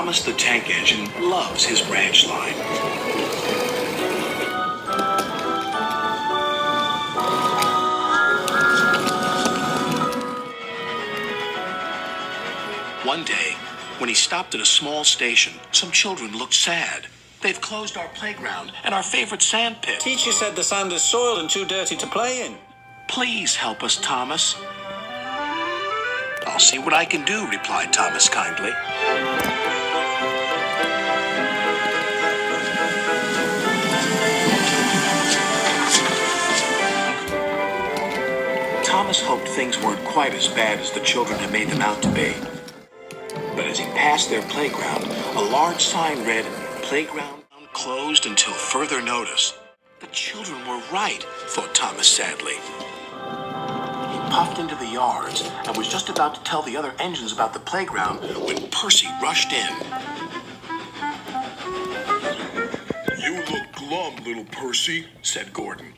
Thomas the Tank Engine loves his branch line. One day, when he stopped at a small station, some children looked sad. They've closed our playground and our favorite sand pit. Teacher said the sand is soiled and too dirty to play in. Please help us, Thomas. I'll see what I can do, replied Thomas kindly. Thomas hoped things weren't quite as bad as the children had made them out to be. But as he passed their playground, a large sign read, "Playground closed until further notice." The children were right, thought Thomas sadly. He puffed into the yards and was just about to tell the other engines about the playground when Percy rushed in. "You look glum, little Percy," said Gordon.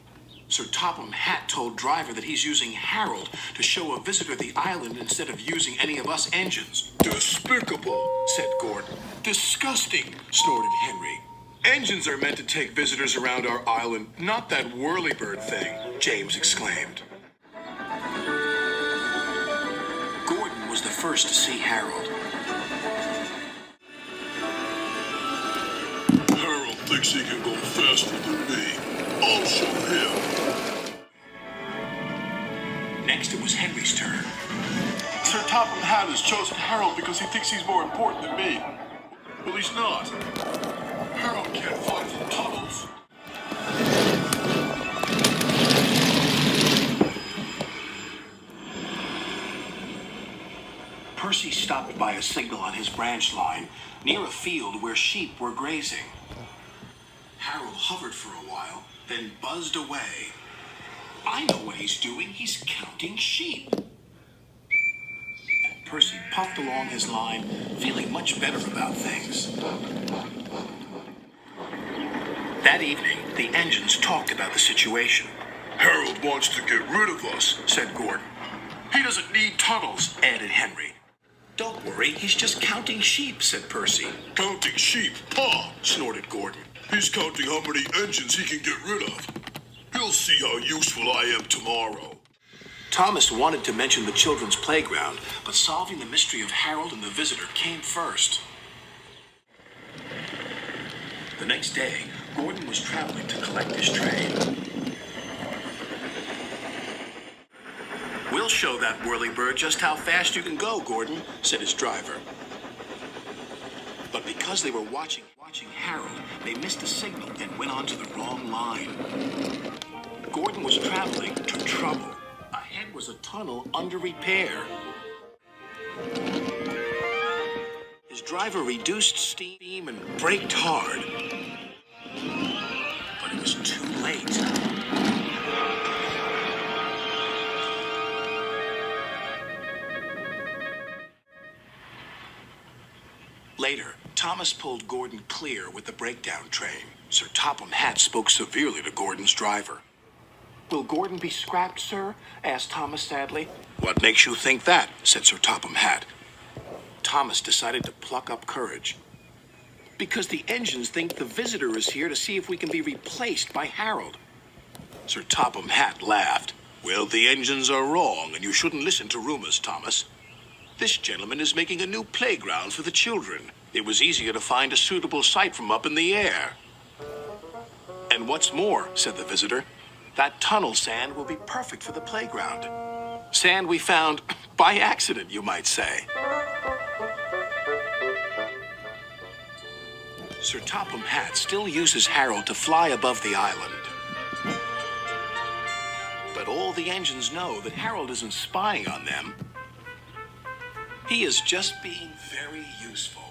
Sir Topham Hatt told Driver that he's using Harold to show a visitor the island instead of using any of us engines. "Despicable," said Gordon. "Disgusting," snorted Henry. "Engines are meant to take visitors around our island, not that whirlybird thing," James exclaimed. Gordon was the first to see Harold. "Harold thinks he can go faster than me. I'll show him." Next, it was Henry's turn. "Sir Topham Hatt has chosen Harold because he thinks he's more important than me. Well, he's not. Harold can't fly through tunnels." Percy stopped by a signal on his branch line near a field where sheep were grazing. Harold hovered for a while, then buzzed away. I know what he's doing. He's counting sheep. And Percy puffed along his line, feeling much better about things. That evening, the engines talked about the situation. "Harold wants to get rid of us," said Gordon. "He doesn't need tunnels," added Henry. "Don't worry, he's just counting sheep," said Percy. "Counting sheep? Pah!" snorted Gordon. "He's counting how many engines he can get rid of. He'll see how useful I am tomorrow." Thomas wanted to mention the children's playground, but solving the mystery of Harold and the visitor came first. The next day, Gordon was traveling to collect his train. "We'll show that whirlybird just how fast you can go, Gordon," said his driver. But because they were watching Harold, they missed a signal and went onto the wrong line. Gordon was traveling to trouble. Ahead was a tunnel under repair. His driver reduced steam and braked hard. But it was too late. Later, Thomas pulled Gordon clear with the breakdown train. Sir Topham Hatt spoke severely to Gordon's driver. "Will Gordon be scrapped, sir?" asked Thomas sadly. "What makes you think that?" said Sir Topham Hatt. Thomas decided to pluck up courage. "Because the engines think the visitor is here to see if we can be replaced by Harold." Sir Topham Hatt laughed. "Well, the engines are wrong, and you shouldn't listen to rumors, Thomas. This gentleman is making a new playground for the children. It was easier to find a suitable site from up in the air." "And what's more," said the visitor, "that tunnel sand will be perfect for the playground. Sand we found by accident, you might say." Sir Topham Hatt still uses Harold to fly above the island. But all the engines know that Harold isn't spying on them. He is just being very useful.